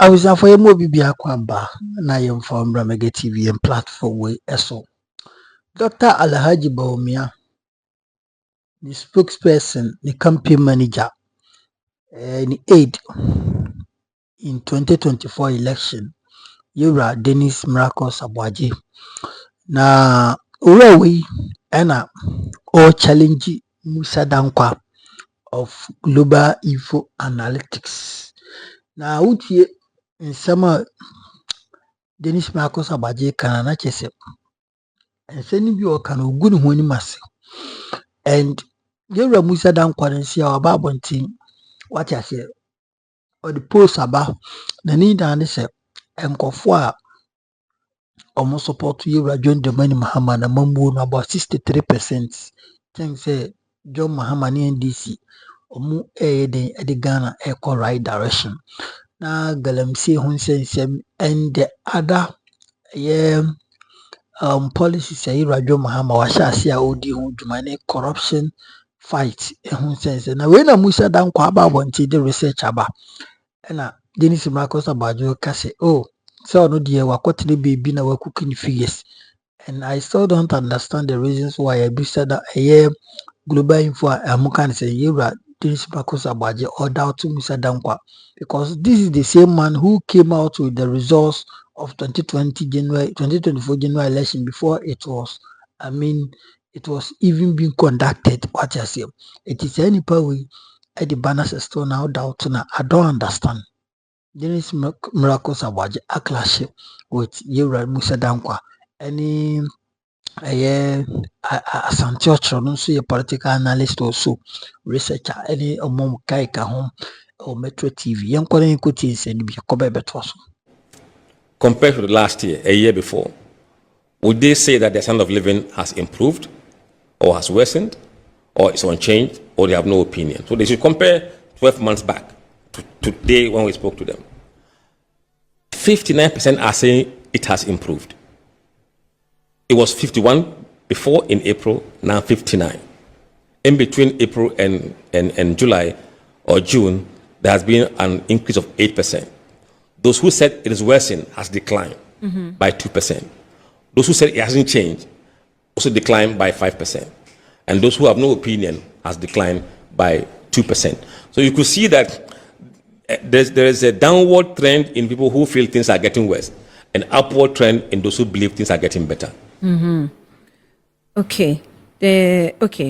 I was after mo bibia kwamba na yemfa Mega TV and platform we eso. Dr. Alhaji Baumia, the spokesperson, the campaign manager, the aide in 2024 election, Yura Dennis Miracle Aboagye. Na we ena all challenge Musa Danquah of Global Info Analytics. Na utie nsema Dennis Miracle Aboagye kana na chese. Enseni bi okana ogu ne ho ni mase. And Yura Musa Danquah nsi a ba bontin what I say or the post about the need and say enkofo a omo support Yura John Dramani Mahama na mambu no about 63%. Think say John Mahama ni NDC omo den e Ghana e ko right direction. Na galamsi hun sensem and the other policies say Yura John Mahama wa sha sia odi hu dwumane corruption fight hun sense na we na Musa Danquah aba bonti the research aba na Dennis Miracle Aboagye ka say oh so no dey wakotene baby na wakuki figures. And I still don't understand the reasons why I boosted that Global Info Amukan say Yura Dennis Miracle Aboagye order to Musa Danquah, because this is the same man who came out with the results of 2024 January election before it was even being conducted. What I say, it is any power at the banners still now doubt now. I don't understand. Dennis Miracle Aboagye a clash with Yura Musa Danquah. Any Asante Ochro no so a political analyst also researcher any omom kaika home or Metro TV. Young calling equities and be a cobe betwaso. Compared to the last year, a year before, would they say that their standard of living has improved or has worsened or is unchanged or they have no opinion? So they should compare 12 months back to today when we spoke to them. 59% are saying it has improved. It was 51 before in April, now 59. In between April and July or June, there has been an increase of 8%. Those who said it is worsened has declined by 2%. Those who said it hasn't changed also declined by 5%. And those who have no opinion has declined by 2%. So you could see that there is a downward trend in people who feel things are getting worse, an upward trend in those who believe things are getting better. Okay.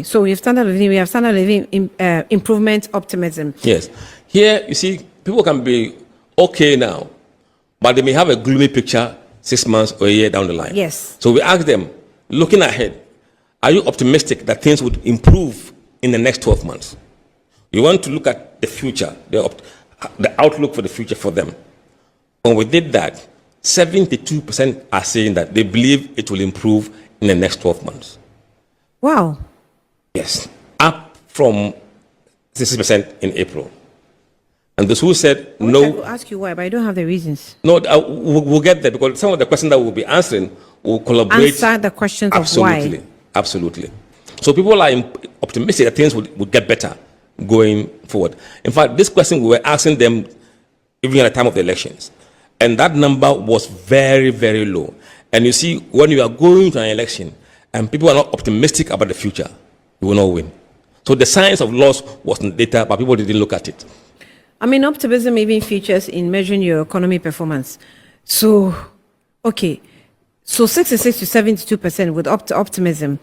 So we have standard living, improvement, optimism. Yes. Here, you see, people can be okay now, but they may have a gloomy picture 6 months or a year down the line. Yes. So we ask them, looking ahead, are you optimistic that things would improve in the next 12 months? You want to look at the future, the outlook for the future for them. When we did that, 72% are saying that they believe it will improve in the next 12 months. Wow. Yes, up from 60% in April. And those who said no... I will ask you why, but I don't have the reasons. No, we'll get there, because some of the questions that we'll be answering will collaborate. Answer the questions absolutely, of why. Absolutely. So people are optimistic that things would get better going forward. In fact, this question we were asking them even at the time of the elections. And that number was very, very low. And you see, when you are going to an election and people are not optimistic about the future, you will not win. So the science of loss was in data, but people didn't look at it. I mean, optimism even features in measuring your economy performance. So, okay. So 66 to 72% with optimism.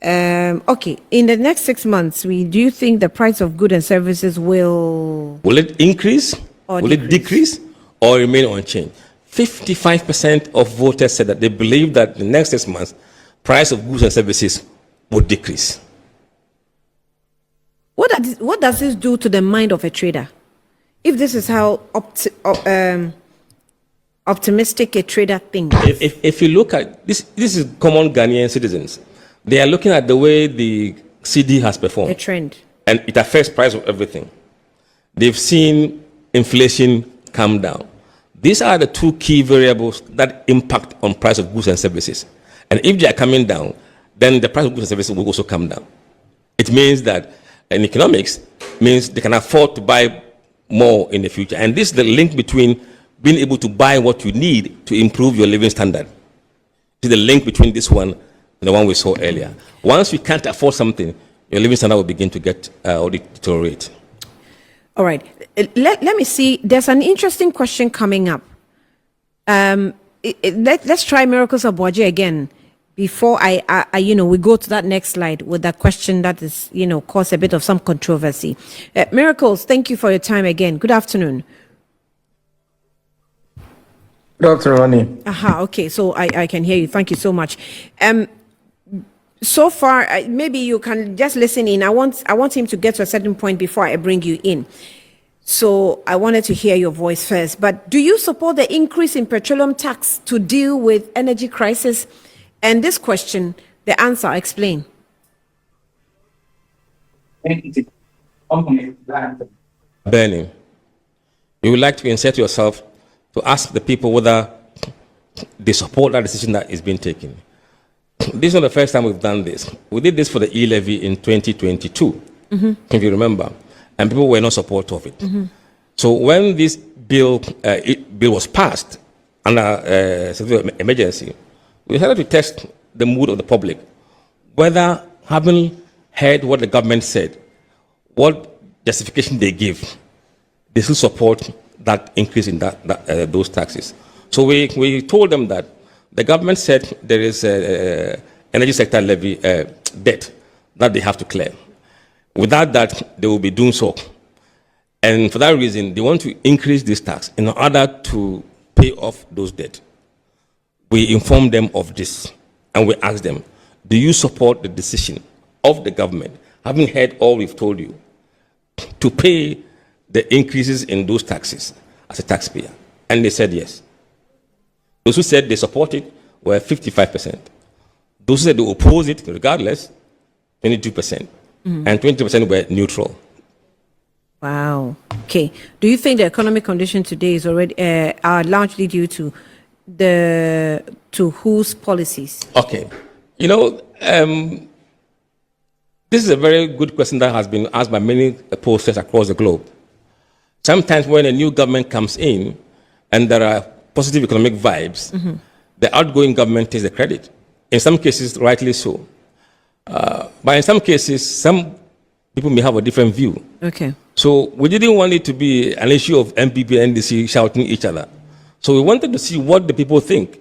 Okay, in the next 6 months, do you think the price of goods and services will... Will it increase? Will it decrease? Or remain unchanged? 55% of voters said that they believe that the next 6 months, price of goods and services will decrease. What does this do to the mind of a trader? If this is how optimistic a trader thinks. If you look at this is common Ghanaian citizens. They are looking at the way the CD has performed. A trend. And it affects price of everything. They've seen inflation come down. These are the two key variables that impact on price of goods and services. And if they are coming down, then the price of goods and services will also come down. It means that in economics means they can afford to buy more in the future. And this is the link between being able to buy what you need to improve your living standard. See the link between this one and the one we saw earlier. Once you can't afford something, your living standard will begin to get or deteriorate. All right. Let me see. There's an interesting question coming up. Let's try Miracles Aboagye again before we go to that next slide with that question that is, caused a bit of some controversy. Miracles, thank you for your time again. Good afternoon. Good afternoon. Okay. So I can hear you. Thank you so much. So far, maybe you can just listen in. I want him to get to a certain point before I bring you in. So I wanted to hear your voice first. But do you support the increase in petroleum tax to deal with energy crisis? And this question, the answer, explain. Burning. You would like to insert yourself to ask the people whether they support that decision that is being taken. This is not the first time we've done this. We did this for the e-levy in 2022, if you remember, and people were not supportive of it. So when this bill was passed under state of emergency, we had to test the mood of the public, whether, having heard what the government said, what justification they give, they still support that increase in those taxes. So we told them that the government said there is energy sector levy debt that they have to clear. Without that, they will be doing so. And for that reason, they want to increase this tax in order to pay off those debts. We informed them of this, and we asked them, do you support the decision of the government, having heard all we've told you, to pay the increases in those taxes as a taxpayer? And they said yes. Those who said they support it were 55%. Those who said they oppose it, regardless, 22%. And 20% were neutral. Wow. Okay. Do you think the economic condition today is already are largely due to whose policies? Okay. This is a very good question that has been asked by many pollsters across the globe. Sometimes when a new government comes in and there are positive economic vibes, the outgoing government takes the credit. In some cases, rightly so. But in some cases, some people may have a different view. Okay. So we didn't want it to be an issue of MPP and NDC shouting each other. So we wanted to see what the people think.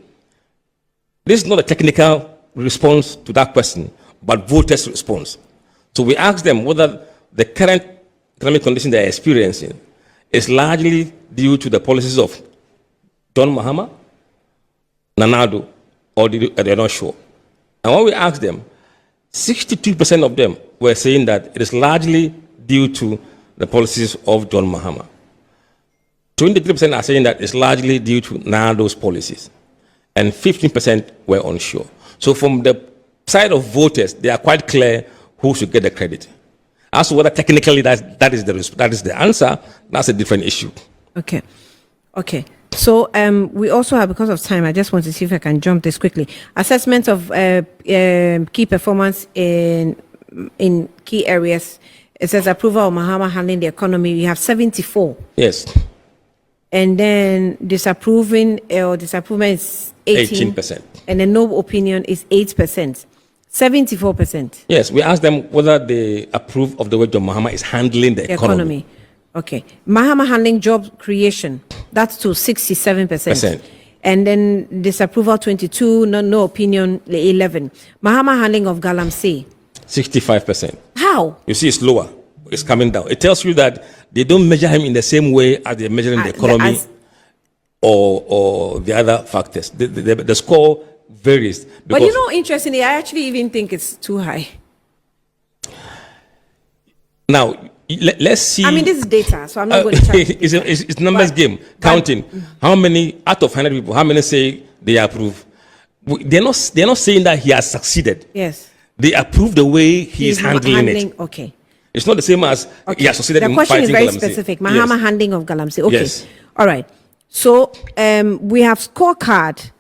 This is not a technical response to that question, but voters' response. So we asked them whether the current economic condition they are experiencing is largely due to the policies of John Mahama, Nanado, or they're not sure. And when we asked them, 62% of them were saying that it is largely due to the policies of John Mahama. 23% are saying that it's largely due to Nanado's policies. And 15% were unsure. So from the side of voters, they are quite clear who should get the credit. As to whether technically that is the answer, that's a different issue. Okay. So we also have, because of time, I just want to see if I can jump this quickly. Assessment of key performance in key areas. It says approval of Mahama handling the economy. We have 74. Yes. And then disapproving or disapproval is 18%. And then no opinion is 8%. 74%. Yes, we asked them whether they approve of the way John Mahama is handling the economy. Okay. Mahama handling job creation, that's to 67%. And then disapproval 22, no opinion 11. Mahama handling of Galamsey 65%. How? You see, it's lower. It's coming down. It tells you that they don't measure him in the same way as they're measuring the economy or the other factors. The score varies. But interestingly, I actually even think it's too high. Now, let's see. I mean, this is data, so I'm not going to try. It's numbers game, counting. How many out of 100 people? How many say they approve? They're not saying that he has succeeded. Yes. They approve the way he is handling it. Okay. It's not the same as he has succeeded in fighting Galamsey. The question is very specific. Mahama handling of Galamsey. Okay. Yes. All right. So we have scorecard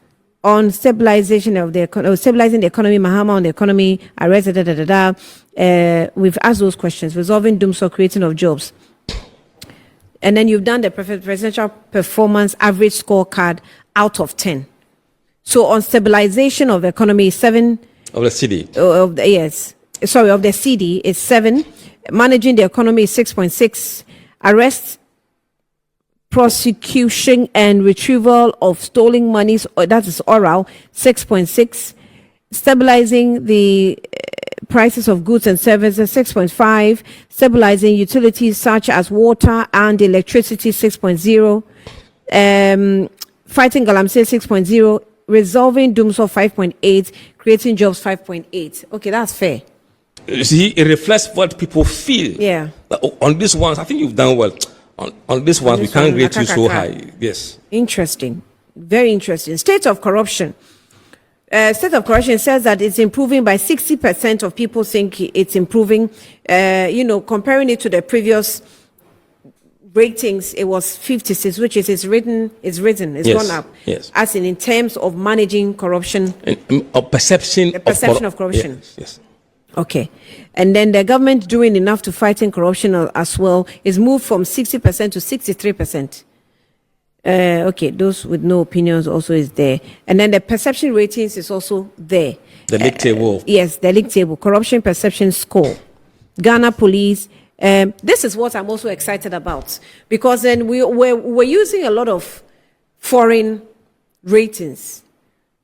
on stabilization of stabilizing the economy. Mahama on the economy. Arrest. We've asked those questions. Resolving doom or creating of jobs. And then you've done the presidential performance average scorecard out of 10. So on stabilization of the economy, 7. Of the CD. Of the CD is 7. Managing the economy is 6.6. Arrest, prosecution, and retrieval of stolen monies, that is oral, 6.6. Stabilizing the prices of goods and services, 6.5. Stabilizing utilities such as water and electricity, 6.0. Fighting galamsey, 6.0. Resolving dooms of 5.8. Creating jobs, 5.8. Okay, that's fair. You see, it reflects what people feel. Yeah. On these ones, I think you've done well. On these ones, we can't rate you so high. Yes. Interesting. Very interesting. State of corruption. State of corruption says that it's improving by 60% of people think it's improving. Comparing it to the previous ratings, it was 56, which is it's yes, gone up. Yes. As in terms of managing corruption. Perception of corruption. Yes. Okay. And then the government doing enough to fighting corruption as well is moved from 60% to 63%. Okay, those with no opinions also is there. And then the perception ratings is also there. The league table. Yes, the league table. Corruption perception score. Ghana Police. This is what I'm also excited about. Because then we're using a lot of foreign ratings.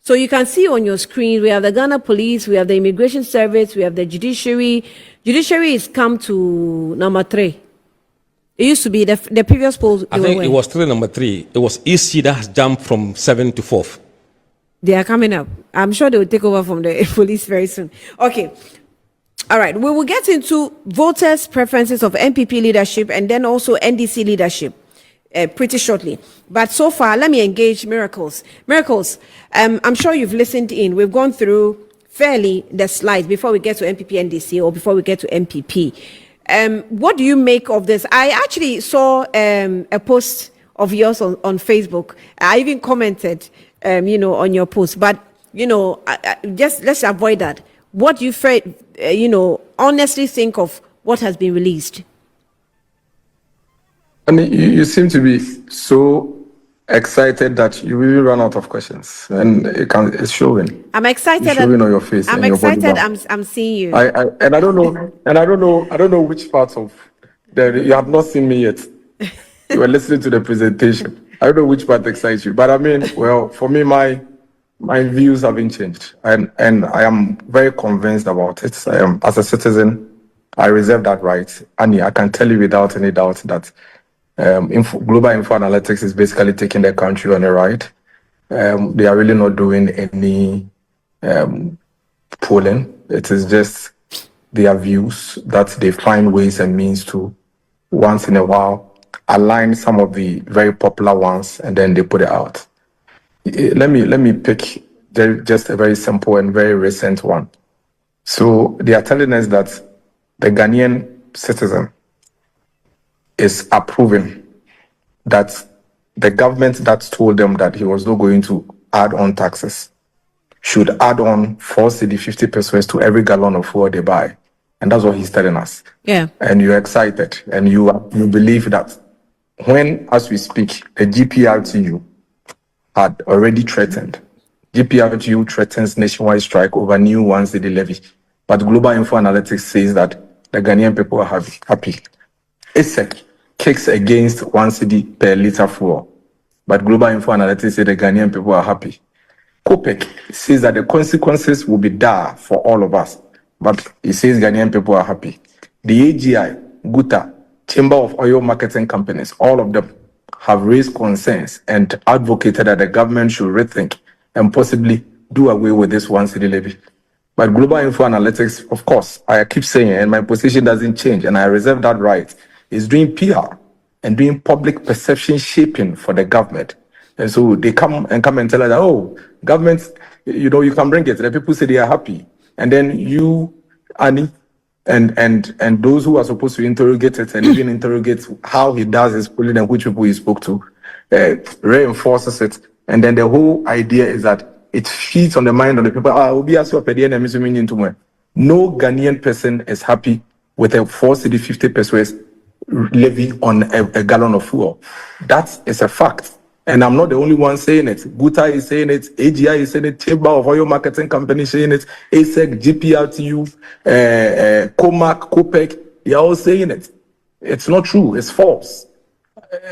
So you can see on your screen, we have the Ghana Police, we have the Immigration Service, we have the Judiciary. Judiciary has come to number 3. It used to be the previous polls. I think it was still number 3. It was EC that has jumped from 7 to 4th. They are coming up. I'm sure they will take over from the police very soon. Okay. All right. We will get into voters' preferences of MPP leadership and then also NDC leadership pretty shortly. But so far, let me engage Miracles. Miracles, I'm sure you've listened in. We've gone through fairly the slides before we get to MPP NDC or before we get to MPP. What do you make of this? I actually saw a post of yours on Facebook. I even commented, on your post. But, just let's avoid that. What do you, honestly think of what has been released? And you seem to be so excited that you really run out of questions, and it's showing. I'm excited. It's showing on your face. I'm excited. I'm seeing you. I don't know which parts of you have not seen me yet. You were listening to the presentation. I don't know which part excites you, but I mean, well, for me, my views haven't changed, and I am very convinced about it. I am, as a citizen, I reserve that right. Annie, I can tell you without any doubt that global info analytics is basically taking the country on a ride. They are really not doing any polling. It is just their views that they find ways and means to once in a while align some of the very popular ones, and then they put it out. Let me pick just a very simple and very recent one. So they are telling us that the Ghanaian citizen is approving that the government that told them that he was not going to add on taxes should add on 4 cedi 50 pesos to every gallon of fuel they buy. And that's what he's telling us. Yeah. And you're excited and you believe that when, as we speak, the GPRTU had already threatened. GPRTU threatens nationwide strike over new 1 cedi levy. But Global Info Analytics says that the Ghanaian people are happy. ISEC kicks against 1 cedi per litre fuel. But Global Info Analytics say the Ghanaian people are happy. COPEC says that the consequences will be dire for all of us. But it says Ghanaian people are happy. The AGI, GUTA, Chamber of Oil Marketing Companies, all of them have raised concerns and advocated that the government should rethink and possibly do away with this 1 cedi levy. But Global Info Analytics, of course, I keep saying, and my position doesn't change, and I reserve that right, is doing PR and doing public perception shaping for the government. And so they come and tell us that, oh, government, you can bring it. The people say they are happy. And then you, Annie, and those who are supposed to interrogate it and even interrogate how he does his polling and which people he spoke to, reinforces it. And then the whole idea is that it feeds on the mind of the people. No Ghanaian person is happy with a 4 cedi 50 pesos levy on a gallon of fuel. That is a fact. And I'm not the only one saying it. Guta is saying it, AGI is saying it, Chamber of Oil Marketing Company saying it, ASEC, GPRTU, COMAC, COPEC, they're all saying it. It's not true, it's false.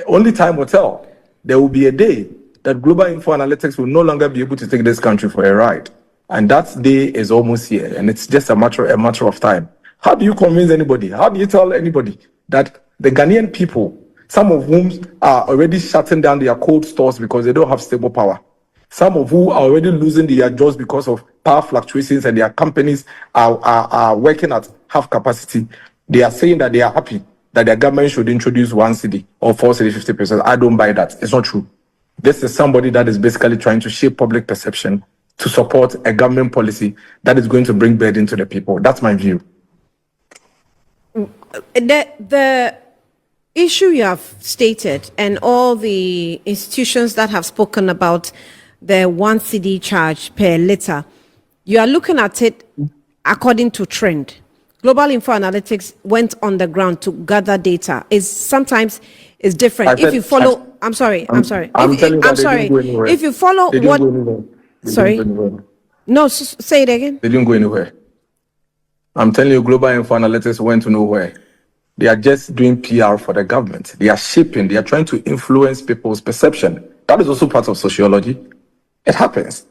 Only time will tell. There will be a day that global info analytics will no longer be able to take this country for a ride. And that day is almost here, and it's just a matter of time. How do you convince anybody? How do you tell anybody that the Ghanaian people, some of whom are already shutting down their cold stores because they don't have stable power, some of whom are already losing their jobs because of power fluctuations and their companies are working at half capacity, they are saying that they are happy that their government should introduce 1 cedi or 4 cedi 50%. I don't buy that. It's not true. This is somebody that is basically trying to shape public perception to support a government policy that is going to bring burden to the people. That's my view. The issue you have stated and all the institutions that have spoken about the 1 cedi charge per litre, you are looking at it according to trend. Global Info Analytics went on the ground to gather data. Sometimes it's different. If you follow, I'm sorry. If you follow what, sorry, no, say it again. They didn't go anywhere. I'm telling you, Global Info Analytics went to nowhere. They are just doing PR for the government. They are shaping, they are trying to influence people's perception. That is also part of sociology. It happens.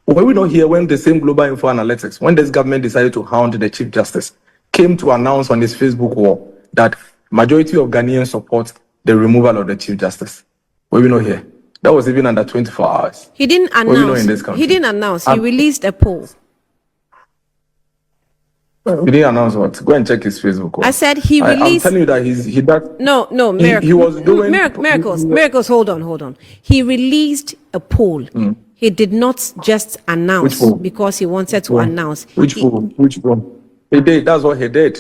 When we don't hear when the same Global Info Analytics, when this government decided to hound the Chief Justice, came to announce on his Facebook wall that majority of Ghanaians support the removal of the Chief Justice. When we not here. That was even under 24 hours. He didn't announce. He didn't announce. He released a poll. He didn't announce what? Go and check his Facebook. I said he released. I'm telling you that No, he was doing miracles. Hold on. He released a poll. He did not just announce because he wanted to announce. Which poll? He did. That's what he did.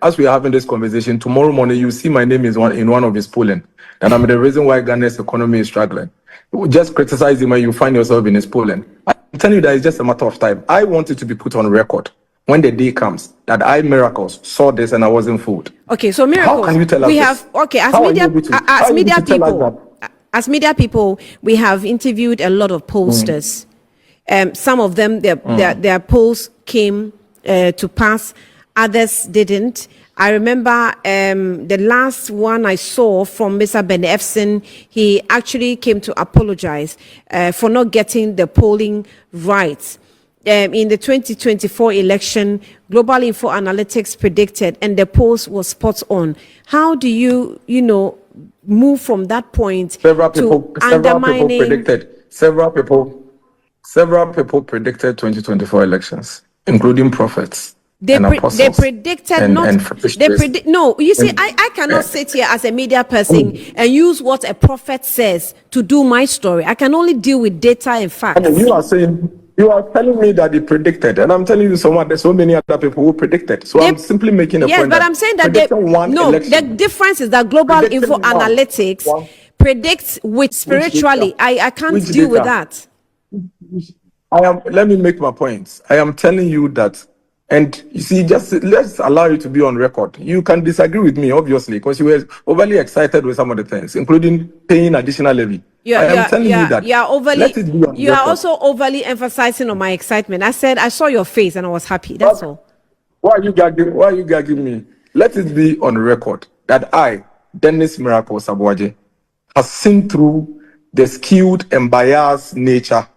As we are having this conversation, tomorrow morning you see my name is in one of his polling. And I'm the reason why Ghana's economy is struggling. Just criticize him when you find yourself in his polling. I'm telling you that it's just a matter of time. I want it to be put on record when the day comes that I, Miracles, saw this and I wasn't fooled. Okay, so Miracles, how can you tell us we this? have, okay, as media people, we have interviewed a lot of pollsters. Some of them, their polls came to pass, others didn't. I remember the last one I saw from Mr. Ben Efson, he actually came to apologize for not getting the polling right. In the 2024 election, Global Info Analytics predicted, and the polls was spot on. How do you move from that point to undermining? Several people predicted 2024 elections, including prophets. They predicted no. You see, I cannot sit here as a media person and use what a prophet says to do my story. I can only deal with data and facts. You are telling me that they predicted, and I'm telling you there's so many other people who predicted. So I'm simply making a point. Yes, but I'm saying that the difference is that Global Info Analytics predicts with spiritually. I can't deal with that. Let me make my point. I am telling you that. And you see, just let's allow you to be on record. You can disagree with me, obviously, because you were overly excited with some of the things, including paying additional levy. You are also overly emphasizing on my excitement. I said I saw your face and I was happy. That's all. Why are you gagging me? Let it be on record that I, Dennis Miracle Aboagye, has seen through the skewed and biased nature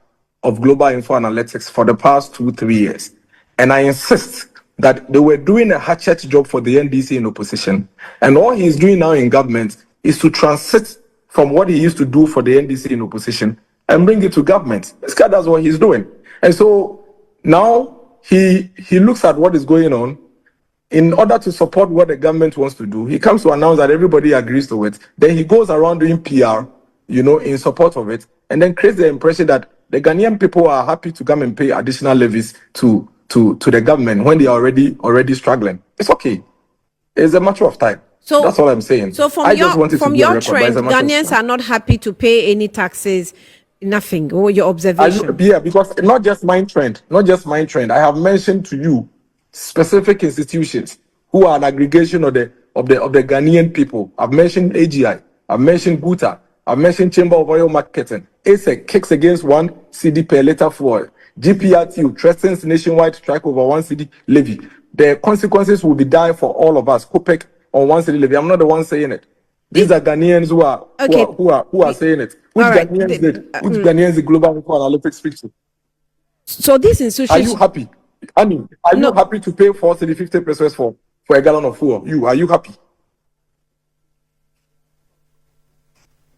of Global Info Analytics for the past 2-3 years. And I insist that they were doing a hatchet job for the NDC in opposition. And all he's doing now in government is to transit from what he used to do for the NDC in opposition and bring it to government. This guy does what he's doing. And so now he looks at what is going on. In order to support what the government wants to do, he comes to announce that everybody agrees to it. Then he goes around doing PR, in support of it, and then creates the impression that the Ghanaian people are happy to come and pay additional levies to the government when they are already struggling. It's okay. It's a matter of time. So that's all I'm saying. So from your trend, Ghanaians are not happy to pay any taxes, nothing, or your observation? Because not just my trend. I have mentioned to you specific institutions who are an aggregation of of the Ghanaian people. I've mentioned AGI, I've mentioned Guta, I've mentioned Chamber of Oil Marketing. ASEC kicks against 1 CD per liter fuel. GPRTU threatens nationwide strike over 1 CD levy. The consequences will be dire for all of us. COPEC on 1 CD levy. I'm not the one saying it. These are Ghanaians who are saying it. Which right. Ghanaians did? Which Ghanaians the Global Info Analytics speak to? So these institutions. Are you happy? I mean, are you happy to pay 50 pesos for a gallon of fuel? Are you happy?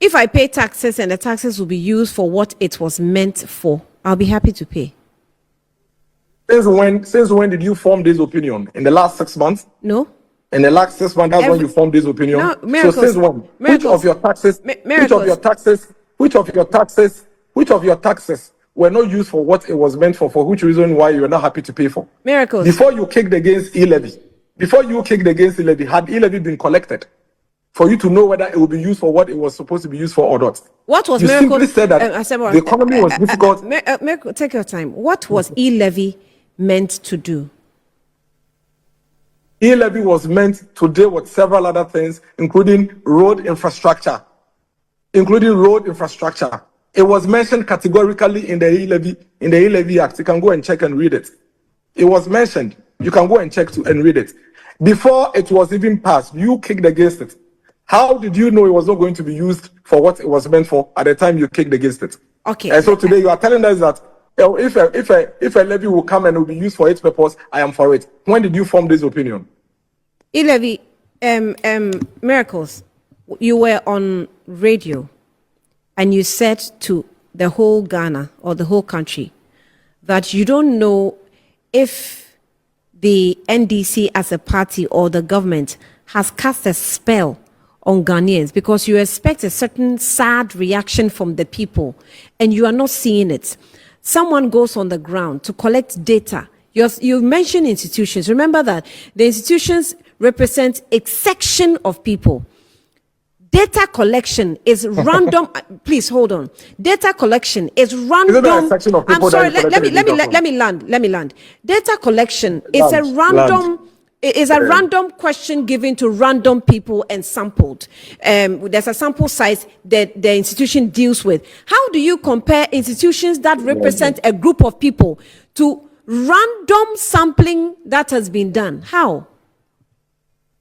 If I pay taxes and the taxes will be used for what it was meant for, I'll be happy to pay. Since when did you form this opinion? In the last 6 months? No. In the last 6 months, that's when you formed this opinion. No, Miracles, so since when? Which of your taxes? Which of your taxes were not used for what it was meant for? For which reason why you are not happy to pay for? Miracles. Before you kicked against e-levy, had e-levy been collected for you to know whether it will be used for what it was supposed to be used for or not? What was you Miracles? simply said that the economy was difficult. Miracle, take your time. What was e-levy meant to do? E-levy was meant to deal with several other things, including road infrastructure. It was mentioned categorically in the e-levy Act. You can go and check and read it. It was mentioned. You can go and check and read it. Before it was even passed, you kicked against it. How did you know it was not going to be used for what it was meant for at the time you kicked against it? Okay. And so today you are telling us that if a levy will come and will be used for its purpose, I am for it. When did you form this opinion? E-levy, Miracles, you were on radio and you said to the whole Ghana or the whole country that you don't know if the NDC as a party or the government has cast a spell on Ghanaians because you expect a certain sad reaction from the people and you are not seeing it. Someone goes on the ground to collect data. You mentioned institutions. Remember that the institutions represent a section of people. Data collection is random. Please hold on. Data collection is random. Isn't there a section of people? I'm sorry. Let me land. Data collection is a random. It is a random question given to random people and sampled. There's a sample size that the institution deals with. How do you compare institutions that represent a group of people to random sampling that has been done? How?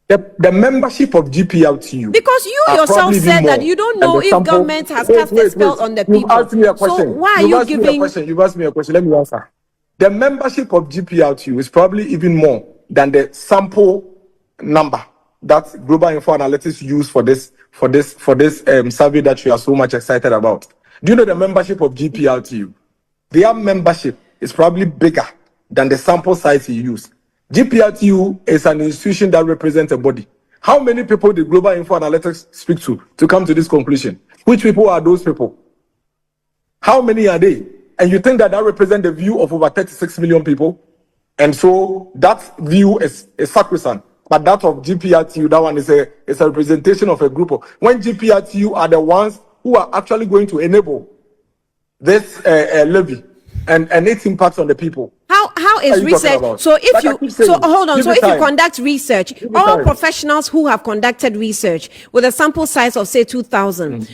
The membership of GPLTU. Because you yourself said that you don't know if government has cast a spell on the people. You've asked me a question. So why are you giving? You've asked me a question. Let me answer. The membership of GPLTU is probably even more than the sample number that Global Info Analytics use for this survey that you are so much excited about. Do you know the membership of GPLTU? Their membership is probably bigger than the sample size you use. GPLTU is an institution that represents a body. How many people did Global Info Analytics speak to come to this conclusion? Which people are those people? How many are they? And you think that represents the view of over 36 million people? And so that view is sacrosanct. But that of GPRTU, that one is a representation of a group of. When GPRTU are the ones who are actually going to enable this levy and its impact on the people. How is research? So if hold on. So if you conduct research, all professionals who have conducted research with a sample size of say 2,000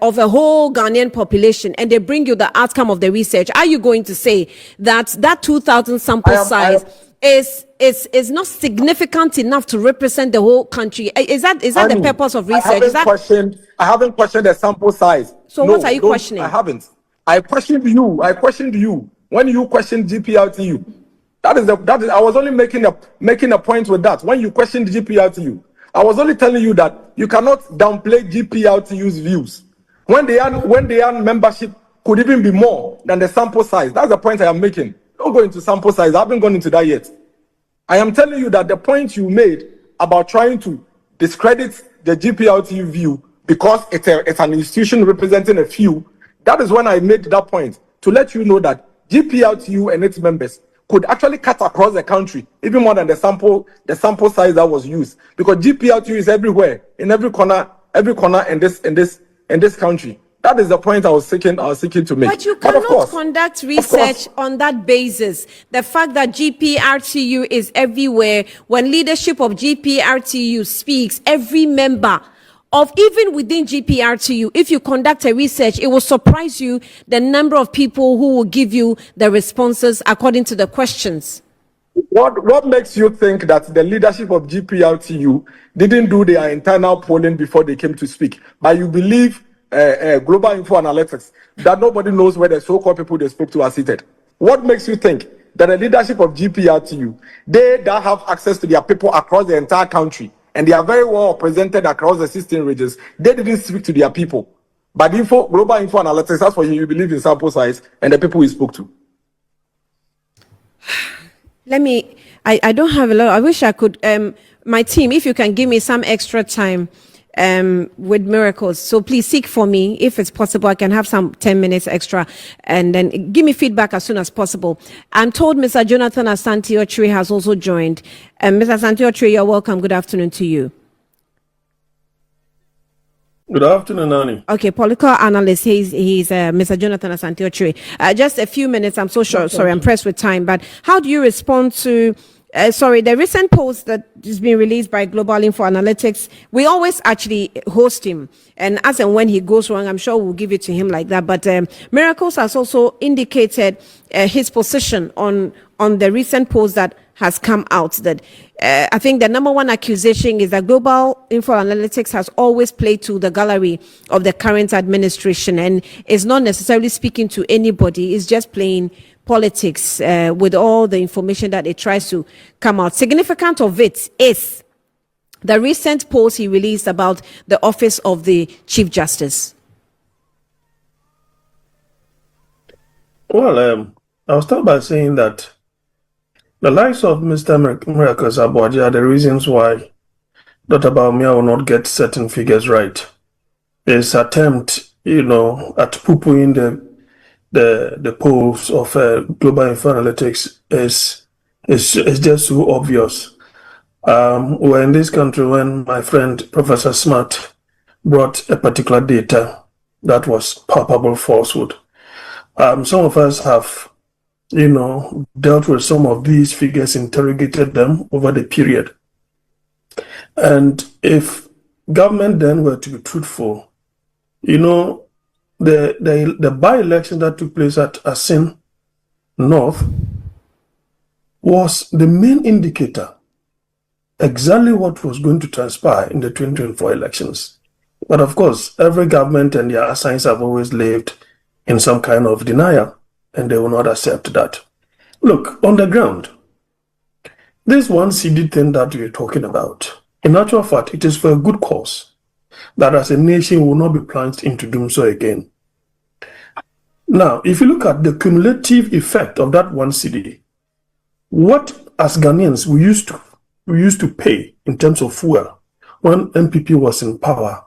of a whole Ghanaian population, and they bring you the outcome of the research, are you going to say that 2,000 sample size is not significant enough to represent the whole country? Is that the purpose of research? I haven't questioned the sample size. So what are you questioning? I haven't. I questioned you when you questioned GPLTU. That is I was only making a point with that. When you questioned GPLTU, I was only telling you that you cannot downplay GPLTU's views. When their membership could even be more than the sample size. That's the point I am making. Don't go into sample size. I haven't gone into that yet. I am telling you that the point you made about trying to discredit the GPLTU view because it's an institution representing a few, that is when I made that point to let you know that GPLTU and its members could actually cut across the country even more than the sample size that was used, because GPLTU is everywhere, in every corner in this country. That is the point I was seeking to make. But you of cannot course, conduct research on that basis. The fact that GPRTU is everywhere, when leadership of GPRTU speaks, every member of even within GPRTU, if you conduct a research, it will surprise you the number of people who will give you the responses according to the questions. What makes you think that the leadership of GPRTU didn't do their internal polling before they came to speak? But you believe Global Info Analytics that nobody knows where the so-called people they spoke to are seated? What makes you think that the leadership of GPRTU, they that have access to their people across the entire country, and they are very well represented across the 16 regions, they didn't speak to their people? But Global Info Analytics, that's what you believe in sample size and the people we spoke to. I don't have a lot. I wish I could, my team, if you can give me some extra time with miracles. So please seek for me. If it's possible, I can have some 10 minutes extra and then give me feedback as soon as possible. I'm told Mr. Jonathan Asante-Okyere has also joined. Mr. Asante-Okyere, you're welcome. Good afternoon to you. Good afternoon, Annie. Okay, political analyst. He's Mr. Jonathan Asante-Okyere. Just a few minutes. I'm so sure. Sorry, I'm pressed with time. But how do you respond to the recent post that is being released by Global Info Analytics? We always actually host him, and as and when he goes wrong, I'm sure we'll give it to him like that. But Miracles has also indicated his position on the recent post that has come out, that I think the number one accusation is that Global Info Analytics has always played to the gallery of the current administration and is not necessarily speaking to anybody. It's just playing politics with all the information that it tries to come out. Significant of it is the recent post he released about the office of the Chief Justice. Well, I'll start by saying that the likes of Mr. Miracle Aboagye are the reasons why Dr. Bawumia will not get certain figures right. His attempt, at poo-pooing the polls of Global Info Analytics is just so obvious. We're in this country when my friend Professor Smart brought a particular data that was palpable falsehood. Some of us have dealt with some of these figures, interrogated them over the period. And if government then were to be truthful, the by-election that took place at Asin North was the main indicator exactly what was going to transpire in the 2024 elections. But of course, every government and their assigns have always lived in some kind of denial, and they will not accept that. Look, on the ground, this one CD thing that we're talking about, in actual fact, it is for a good cause, that as a nation we will not be plunged into doom so again. Now, if you look at the cumulative effect of that one CD, what as Ghanaians we used to pay in terms of fuel when MPP was in power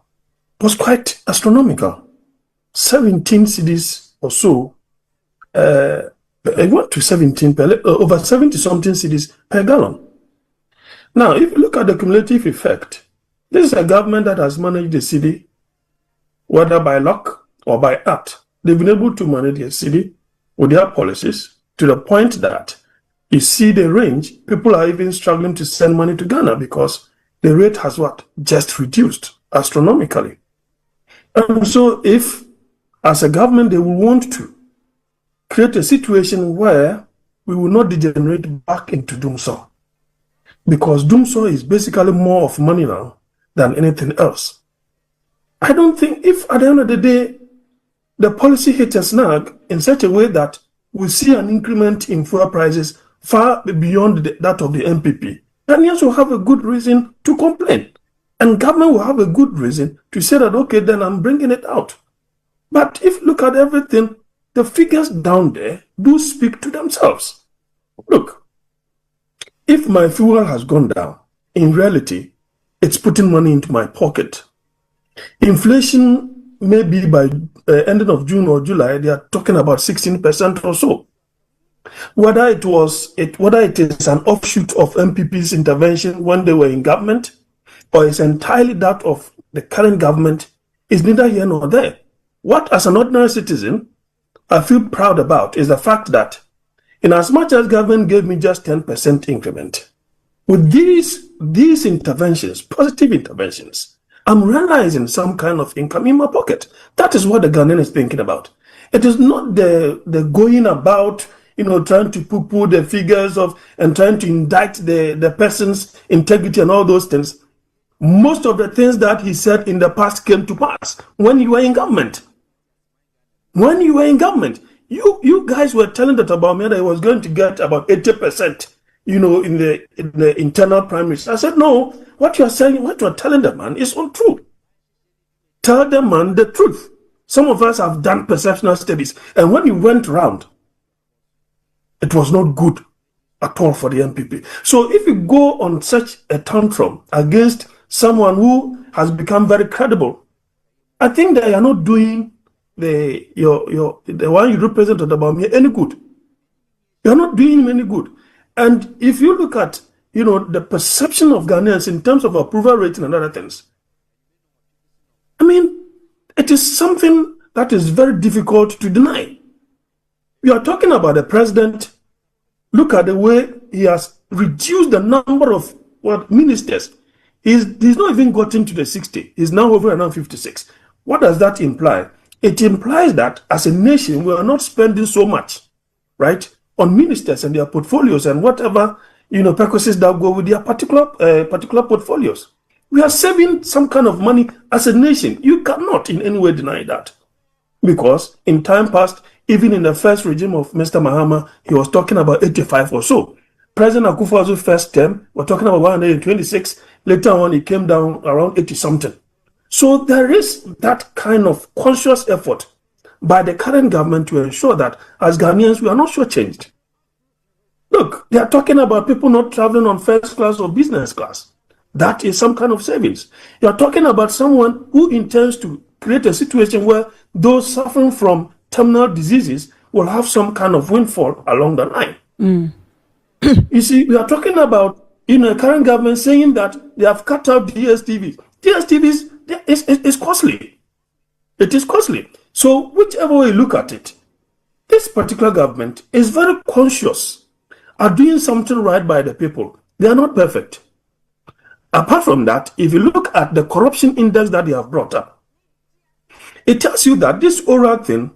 was quite astronomical. 17 cedis or so. It went to 17 over 70 something cedis per gallon. Now, if you look at the cumulative effect, this is a government that has managed the city, whether by luck or by art. They've been able to manage the city with their policies to the point that you see the range, people are even struggling to send money to Ghana because the rate has just reduced astronomically. And so if, as a government, they will want to create a situation where we will not degenerate back into doomsday, because doomsday is basically more of money now than anything else. I don't think if at the end of the day the policy hits a snag in such a way that we see an increment in fuel prices far beyond that of the MPP, Ghanaians will have a good reason to complain, and government will have a good reason to say that, okay, then I'm bringing it out. But if you look at everything, the figures down there do speak to themselves. Look, if my fuel has gone down, in reality, it's putting money into my pocket. Inflation may be by ending of June or July, they are talking about 16% or so. Whether it is an offshoot of MPP's intervention when they were in government, or it's entirely that of the current government, is neither here nor there. what as an ordinary citizen, I feel proud about is the fact that in as much as government gave me just 10% increment, with these interventions, positive interventions, I'm realizing some kind of income in my pocket. That is what the Ghanaian is thinking about. It is not the going about, trying to poo-poo the figures of and trying to indict the person's integrity and all those things. Most of the things that he said in the past came to pass when you were in government. When you were in government, you guys were telling that about me that he was going to get about 80%, in the internal primaries. I said, no, what you are saying, what you are telling the man is untrue. Tell the man the truth. Some of us have done perceptional studies, and when you went round, it was not good at all for the MPP. So if you go on such a tantrum against someone who has become very credible, I think that you are not doing the one you represent about me any good. You're not doing him any good. And if you look at the perception of Ghanaians in terms of approval rating and other things, I mean, it is something that is very difficult to deny. You are talking about the president. Look at the way he has reduced the number of ministers. He's not even gotten to the 60. He's now over around 56. What does that imply? It implies that as a nation, we are not spending so much, right, on ministers and their portfolios and whatever, purposes that go with their particular portfolios. We are saving some kind of money as a nation. You cannot in any way deny that. Because in time past, even in the first regime of Mr. Mahama, he was talking about 85 or so. President Akufo-Addo's first term, we're talking about 126. Later on, he came down around 80-something. So there is that kind of conscious effort by the current government to ensure that as Ghanaians, we are not shortchanged. Look, they are talking about people not traveling on first class or business class. That is some kind of savings. You are talking about someone who intends to create a situation where those suffering from terminal diseases will have some kind of windfall along the line. You see, we are talking about, the current government saying that they have cut out DSTVs. DSTVs is costly. It is costly. So whichever way you look at it, this particular government is very conscious of doing something right by the people. They are not perfect. Apart from that, if you look at the corruption index that they have brought up, it tells you that this oral thing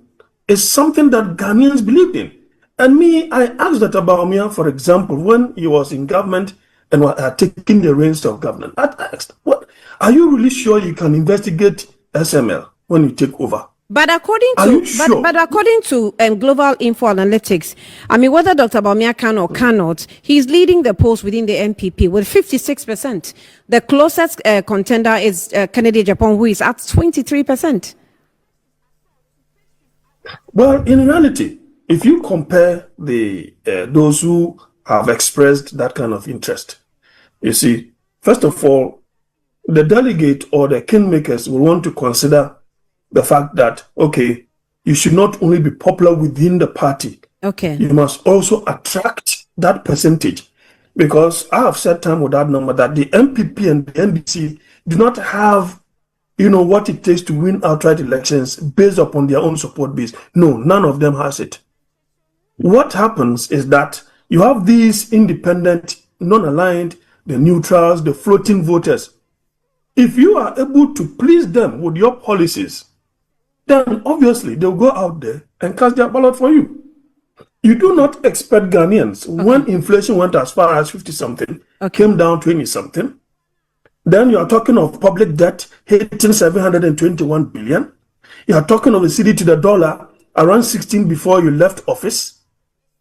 is something that Ghanaians believed in. And me, I asked that about me, for example, when he was in government and was taking the reins of government. I asked, "What are you really sure you can investigate SML when you take over?" But according to Global Info Analytics, I mean, whether Dr. Bawumia can or cannot, he's leading the polls within the MPP with 56%. The closest contender is Kennedy Japan, who is at 23%. Well, in reality, if you compare those who have expressed that kind of interest, you see, first of all, the delegate or the kingmakers will want to consider the fact that, okay, you should not only be popular within the party. Okay. You must also attract that percentage. Because I have said time with that number that the MPP and the NDC do not have, what it takes to win outright elections based upon their own support base. No, none of them has it. What happens is that you have these independent, non-aligned, the neutrals, the floating voters. If you are able to please them with your policies, then obviously they'll go out there and cast their ballot for you. You do not expect Ghanaians, when inflation went as far as 50-something, came down 20-something, then you are talking of public debt hitting 721 billion. You are talking of the cedi to the dollar around 16 before you left office.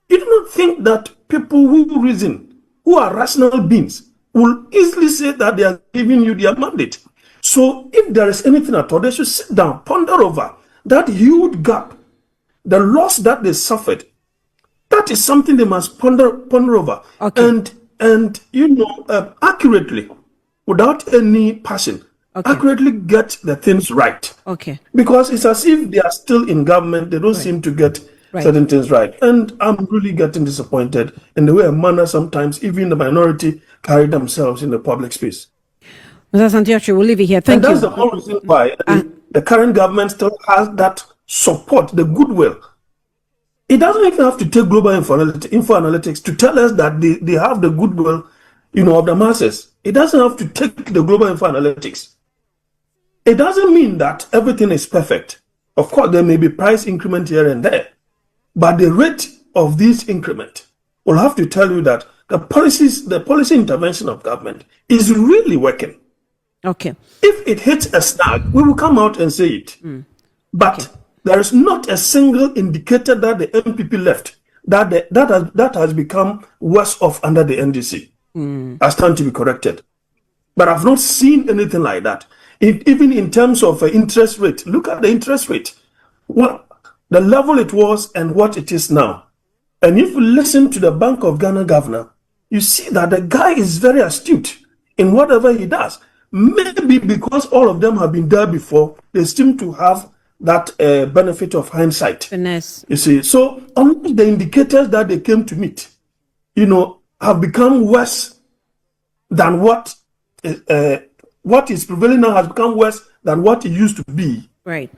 You do not think that people who reason, who are rational beings, will easily say that they are giving you their mandate. So if there is anything at all, they should sit down, ponder over that huge gap, the loss that they suffered. That is something they must ponder over. And accurately, without any passion, accurately get the things right. Okay. Because it's as if they are still in government, they don't seem to get certain things right. And I'm really getting disappointed in the way a manner sometimes even the minority carry themselves in the public space. Mr. Santiochi, we'll leave it here. Thank you. And that's the whole reason why. the current government still has that support, the goodwill. It doesn't even have to take global info analytics to tell us that they have the goodwill, of the masses. It doesn't have to take the global info analytics. It doesn't mean that everything is perfect. Of course, there may be price increment here and there, but the rate of this increment will have to tell you that the policy intervention of government is really working. Okay. If it hits a snag, we will come out and say it. But there is not a single indicator that the MPP left that has become worse off under the NDC. As time to be corrected. But I've not seen anything like that. Even in terms of interest rate, look at the interest rate. What the level it was and what it is now. And if you listen to the Bank of Ghana governor, you see that the guy is very astute in whatever he does. Maybe because all of them have been there before, they seem to have that benefit of hindsight. Finesse. You see, so unless the indicators that they came to meet, have become worse than what is prevailing now has become worse than what it used to be. Right.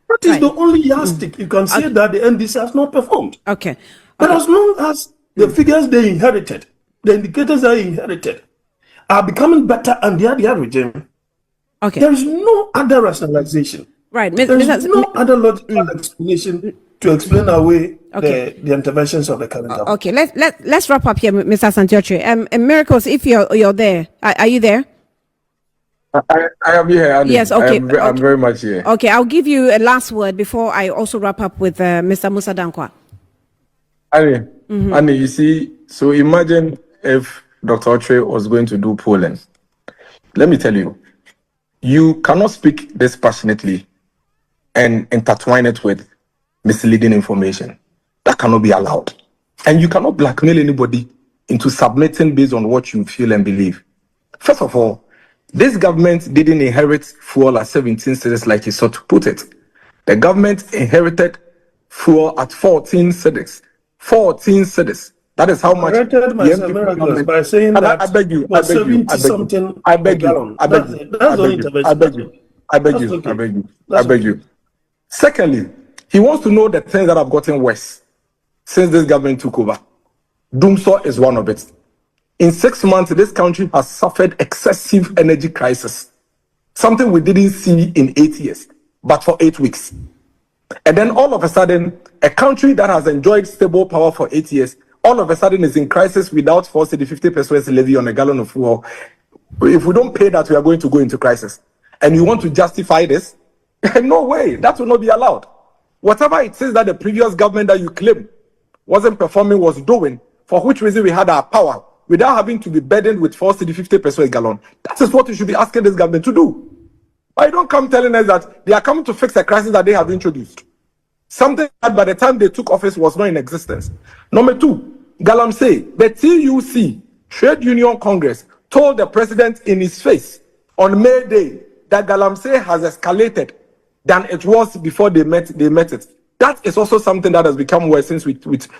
That is the only yardstick you can say that the NDC has not performed. Okay. But as long as the figures they inherited, the indicators they inherited, are becoming better under their regime, there is no other rationalization. Right. There is no other logical explanation to explain away the interventions of the current government. Okay, let's wrap up here, Mr. Santioche. Miracles, if you're there, are you there? I am here, Annie. Yes, okay. I'm very much here. Okay, I'll give you a last word before I also wrap up with Mr. Musa Danquah. Annie, you see, so imagine if Dr. Oche was going to do polling. Let me tell you, you cannot speak this passionately and intertwine it with misleading information. That cannot be allowed. And you cannot blackmail anybody into submitting based on what you feel and believe. First of all, this government didn't inherit fuel at 17 cedis like you sought to put it. The government inherited fuel at 14 cedis. 14 cedis. That is how much. By saying that I beg you. I beg you. Secondly, he wants to know the things that have gotten worse since this government took over. Doomsaw is one of it. In 6 months, this country has suffered excessive energy crisis, something we didn't see in 8 years, but for 8 weeks. And then all of a sudden, a country that has enjoyed stable power for 8 years, all of a sudden is in crisis without forcing the 50% levy on a gallon of fuel. If we don't pay that, we are going to go into crisis. And you want to justify this? No way, that will not be allowed. Whatever it says that the previous government that you claim wasn't performing was doing, for which reason we had our power, without having to be burdened with forcing the 50% gallon. That is what you should be asking this government to do. Why don't come telling us that they are coming to fix a crisis that they have introduced? Something that by the time they took office was not in existence. Number two, Galamsey, the TUC, Trade Union Congress, told the president in his face on May Day that Galamsey has escalated than it was before they met it. That is also something that has become worse since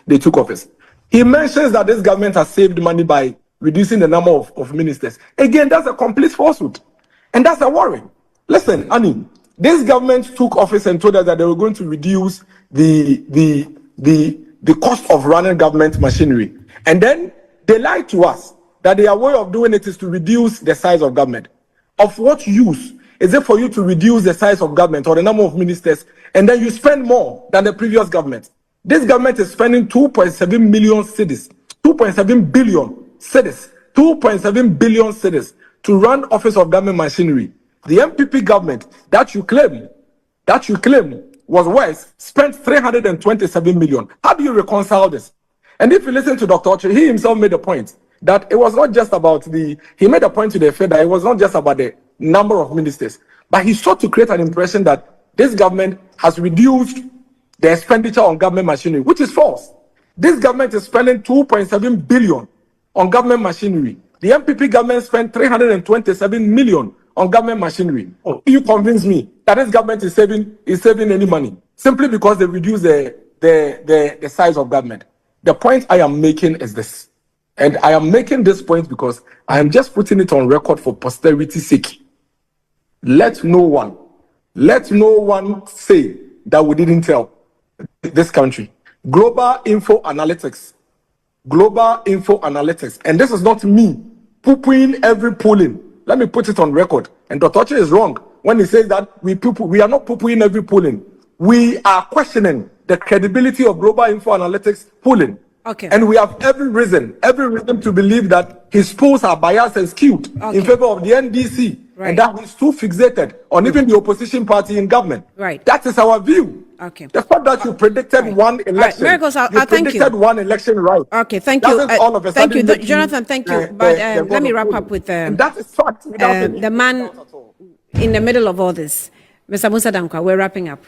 they took office. He mentions that this government has saved money by reducing the number of ministers. Again, that's a complete falsehood. And that's a worry. Listen, Annie, this government took office and told us that they were going to reduce the cost of running government machinery. And then they lied to us that their way of doing it is to reduce the size of government. Of what use is it for you to reduce the size of government or the number of ministers and then you spend more than the previous government? This government is spending 2.7 million cedis, 2.7 billion cedis, 2.7 billion cedis to run office of government machinery. The MPP government that you claim was worse, spent 327 million. How do you reconcile this? And if you listen to Dr. Oche, he himself made a point that it was not just about he made a point to the effect that it was not just about the number of ministers, but he sought to create an impression that this government has reduced the expenditure on government machinery, which is false. This government is spending 2.7 billion on government machinery. The MPP government spent 327 million on government machinery. You convince me that this government is saving any money simply because they reduce the size of government. The point I am making is this, and I am making this point because I am just putting it on record for posterity's sake. Let no one Let no one say that we didn't tell this country. Global Info Analytics. And this is not me poo-pooing every polling. Let me put it on record. And Dr. Oche is wrong when he says that we are not poo-pooing every polling. We are questioning the credibility of Global Info Analytics polling. Okay. And we have every reason to believe that his polls are biased and skewed in favor of the NDC. Right. And that he's too fixated on even the opposition party in government. Right. That is our view. Okay. The fact that you predicted one election, Miracles, you thank predicted you. one election right. Okay, thank you. All of a Thank you, sudden Jonathan. Thank you. But let me wrap up with and that is fact. the man in the middle of all this, Mr. Musa Danquah. We're wrapping up.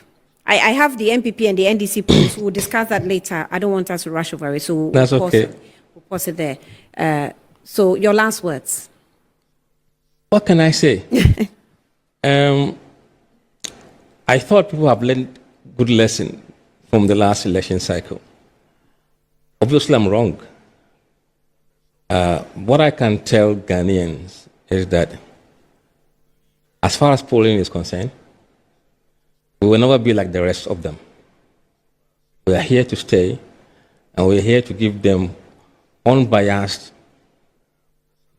I have the MPP and the NDC polls. We'll discuss that later. I don't want us to rush over it, so That's okay. We'll pause it there. So your last words. What can I say? I thought people have learned good lesson from the last election cycle. Obviously, I'm wrong. What I can tell Ghanaians is that as far as polling is concerned, we will never be like the rest of them. We are here to stay, and we're here to give them unbiased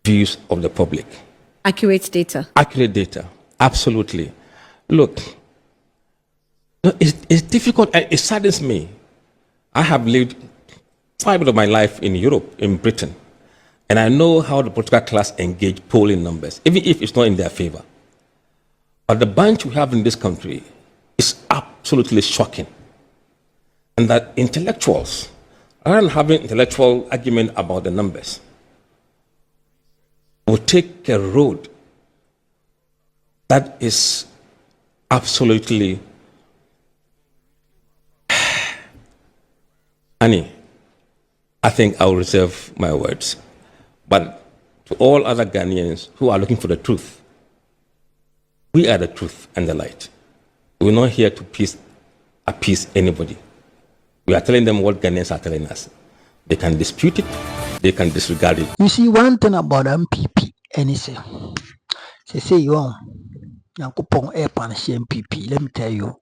views of the public. Accurate data. Accurate data, absolutely. Look, it's difficult, it saddens me. I have lived 5 years of my life in Europe, in Britain, and I know how the political class engage polling numbers, even if it's not in their favor. But the bunch we have in this country is absolutely shocking. And that intellectuals, rather than having intellectual argument about the numbers, will take a road that is absolutely Annie, I think I'll reserve my words. But to all other Ghanaians who are looking for the truth, we are the truth and the light. We're not here to appease anybody. We are telling them what Ghanaians are telling us. They can dispute it, they can disregard it. You see, one thing about MPP, and it's say you on Yankupon air punish MPP, let me tell you.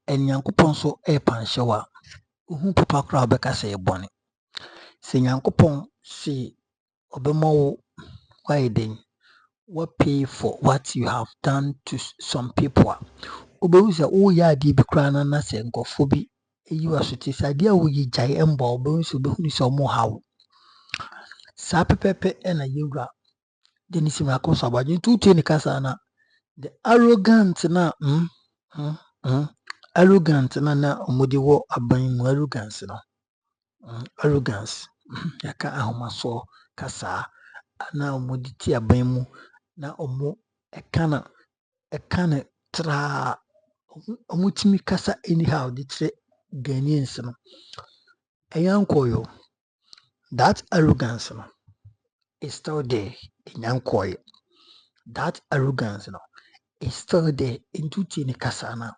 And Yankupon so air punish who papa crowd beka say bonnet. Say Yankupon see Obemo why then what pay for what you have done to some people. Obeuza oh ya di bikrana na se nkofobi eyi asote sadia wo yi jai emba obeuza obehuni so mo hawo sa pepepe na yewura Dennis Miracle Aboagye tutu ni kasa na the arrogant na arrogant na omodi wo aban mu arrogance no arrogance yaka ahomaso kasa na omodi ti aban mu na omo ekana tra omutimi kasa anyhow the tre Ghanaians no eyankoyo that arrogance no is still there in Yankoy. That arrogance no is still there in Tutini Kasana.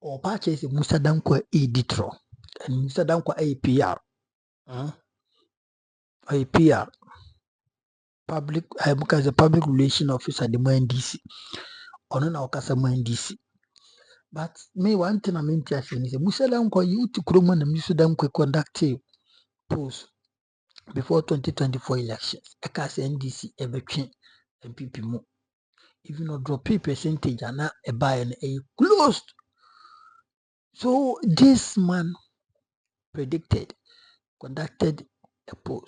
Or purchase Musa Danquah Ditro and Musa Danquah APR. APR public because a public relation officer the NDC. Or no Kasama NDC. But me one thing I'm interested in is Musa Danquah you to Kruman and Musa Danquah conduct polls before 2024 elections. I can say NDC ever change MPP more. Even though drop percentage and not a buy and a closed. So this man predicted, conducted a poll,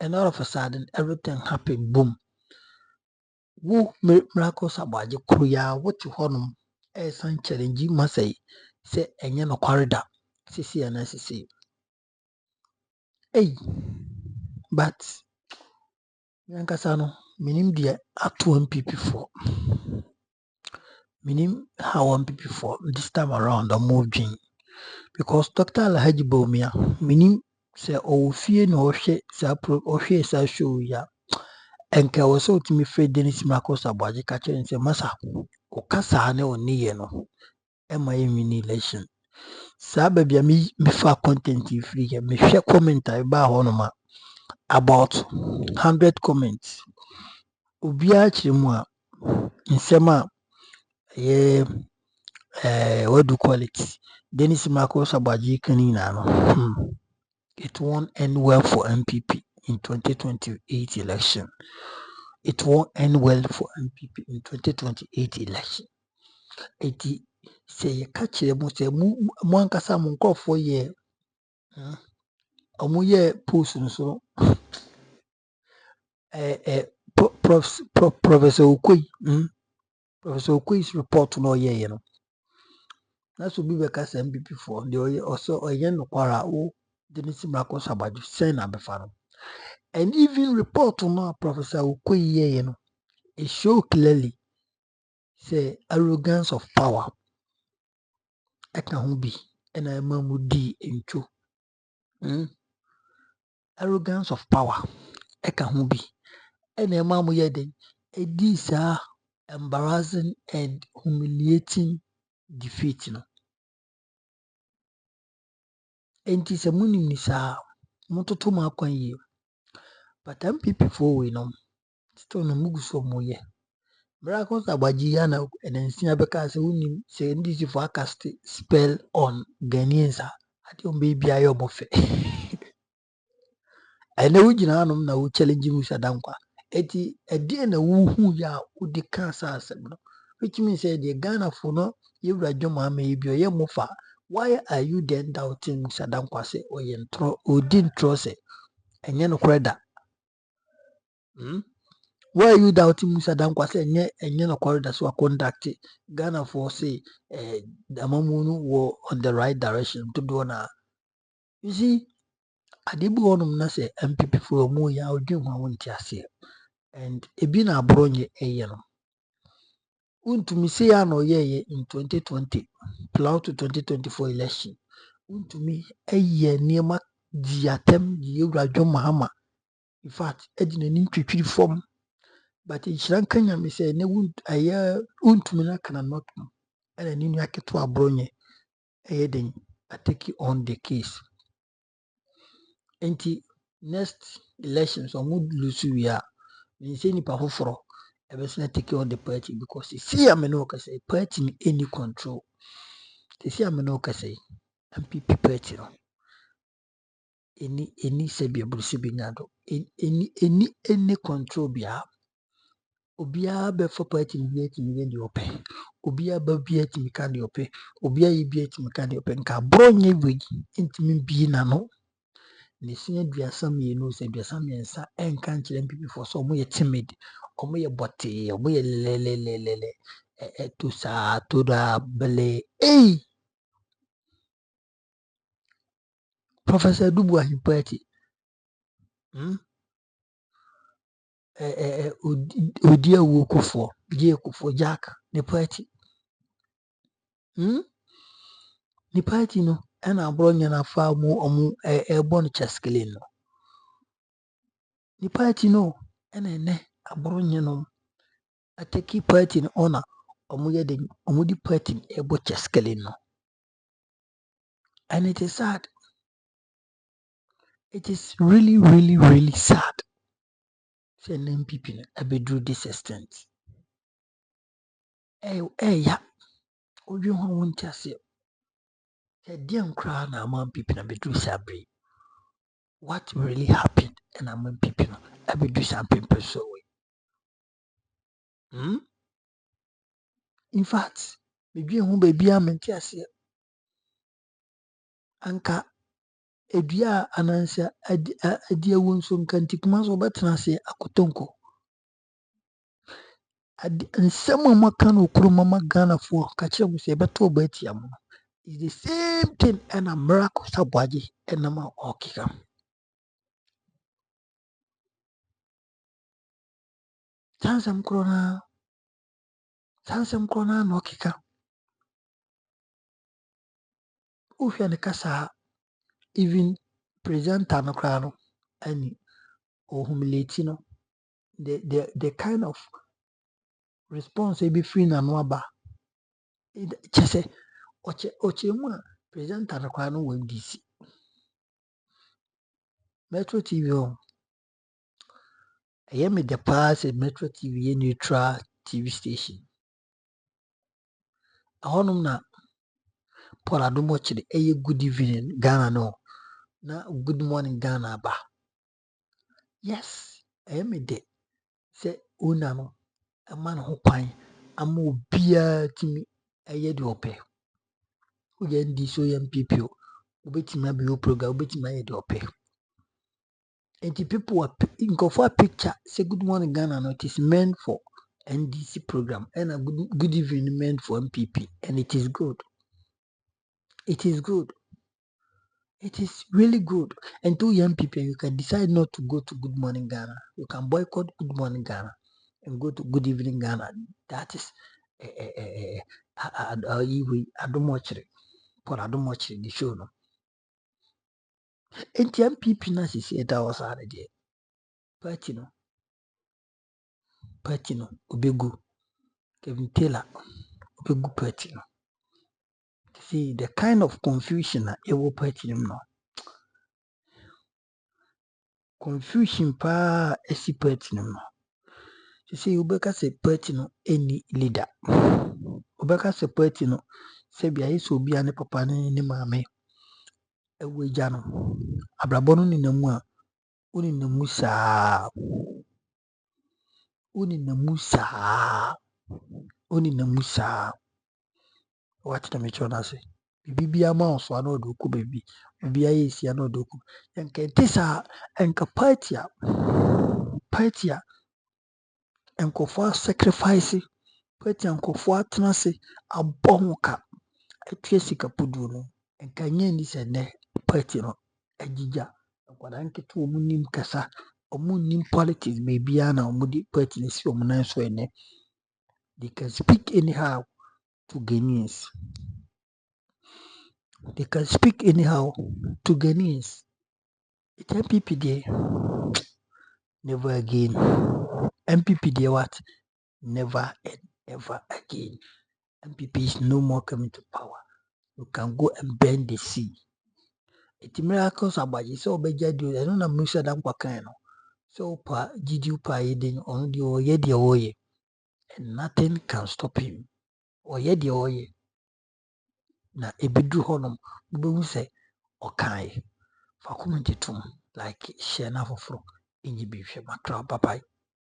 and all of a sudden everything happened. Boom. Who Miracle Aboagye Kuya, what you honum, a son challenge must say and no corridor, CC and SCC. Hey, but Yankasano, minim dear at 2 MPP for. Meaning how 1 PP for this time around the moving because Dr. Alhaji Bawumia meaning say oh fear no shit sa show ya and ka was so to me Fred Dennis Miracle Aboagye catcher and say Musah o kasa ne oni ye no mini election sa baby me fa content free here me share comment I ba honoma about 100 comments obi a chirimu a nsema Yeah, what do you call it? Dennis Miracle Aboagye Kanina, no. It won't end well for MPP in 2028 election. It won't end well for MPP in 2028 election. Eti say you catch them say mu ankasa mu nkofo ye omo ye post so Professor Okoyi Professor Okoyi's report no ye no. That's will be because MPP for the also oyen no kwara o Dennis Miracle Aboagye say na befa no. And even report no Professor Okoyi ye no, it show clearly say arrogance of power eka ho bi ena ema mu di entwo. Arrogance of power eka ho bi ena ema mu ye den edi saa embarrassing and humiliating defeat no. Enti se munim ni saa mototo ma akwan yi. But MPP for we no still no mugu so mo ye. Miracle Aboagye ya na enansia beka se unim se ndisi for cast spell on Ghanaians ade on baby ayo bofe. Ene wo gina anom na wo challenge Musa Danquah. Eti ede na wo hu ya wo de kan sa asem no. Which means say the Ghana for no you radwoma maybe ye mofa. Why are you then doubting Musa Danquah say o ye ntro o di ntro say enye no kreda? Why are you doubting Musa Danquah say enye no corridor so conduct Ghana for say amamunu were on the right direction to do na. You see, adibu onum na say MPP for mu ya odwin ho wonti ase. And ebi na abronye eye no. Untumi say ya no ye in 2020 plow to 2024 election. Untumi eye niema di atem di ewradwo mahama. In fact, edina ni twitwiri form. But in Sri Lanka, me say ne untumi na kana not no. Ena ni nua keto abronye eye den atake on the case. Enti next elections omo lose we are. Me say nipa foforo ebesina take on the party because see am no ka say party ni any control. See am no ka say MPP party no. Any se bi abrusi bi nyado. Any control bia. Obia be for party ni bi etimi di ope. Obia ba bi etimi ka di ope. Obia yi bi etimi ka di ope. Nka bronye we intimi bi na no. Ne senior duasa mienu se duasa miensa enka nkyere MPP for so omo ye timid. Omo ye bote, omo ye lelelelele. Tusa toda bele. Hey! Professor Dubois party. Odia Wokufo, Kufo Jack, the party. The party no, and a bronya na far more a bon cheskilin no. The party no, and a bronya no. I take party in honor, omudi party a bo cheskilin no. And it is sad. It is really, really, really sad. Send people a be do this extent. Yeah. Oju ho won't say. Dear cry na among people a be do sabri. What really happened and among people a be do something so way. In fact, maybe who baby am say anka edua anansa adia wonso nkanti kuma so betena se akotonko. Nsɛm a maka no okuro mama Ghana for ka kire mu se beto obatia mu. Is the same thing and a Miracle Aboagye and nama okika. Sansem krona no okika. Uhwe ne kasa even presenter no kra no ani o humiliate no the kind of response be free na no aba. Chese oche mu a presenter no kwa no won DC. Metro TV on. I am the pass Metro TV a neutral TV station. Ahonum na Paul Adumochiri eye good evening Ghana no. Na good morning Ghana ba. Yes, me de say una no a man ho kwan ama obia timi eye de opɛ. Uye ndi so MPP o. Ubetimi abi o program ubetimi aye de opɛ. And the people are go for a picture say good morning Ghana no it is meant for NDC program and a good evening meant for MPP and it is good. It is good. It is really good. And to young people, you can decide not to go to Good Morning Ghana. You can boycott Good Morning Ghana and go to Good Evening Ghana. That is I don't watch it. But I don't watch it. The show no. And the MPP na she said that was already. Party no, Obegu, Kevin Taylor, Obegu party no. See the kind of confusion that ewo party no. Confusion pa esi party no. You see, Ubeka say party no any leader. Ubeka say party no say bia yeso obi ane papa ne maame ewe gya no. Abrabɔ no ninamu a oninamu saa. Oninamu saa. What the mecho na say. Bibi ama oso ana odoku baby. Bibi aye si ana odoku. Enka tisa enka party a enkofo sacrifice party enkofo atena se abɔ ho ka atua sika pudu no enka nye ni se ne party no agigya nkwada nketo omu nim kasa omu nim politics baby na omu di party ne si omu nan so ene they can speak anyhow to Ghanaians. They can speak anyhow to Ghanaians. It MPP there never again. MPP there what? Never and ever again. MPP is no more coming to power. You can go and bend the sea. It's miracles Aboagye so obeja do. I don't know Musa Danquah kind no. So pa Gigi pa yedin on the oye the oye. And nothing can stop him. Oye the oye. Na ebidru honum. Ubehu say okai. Fakumenti tum like share na foforo. Inji bi hwe makra bye bye.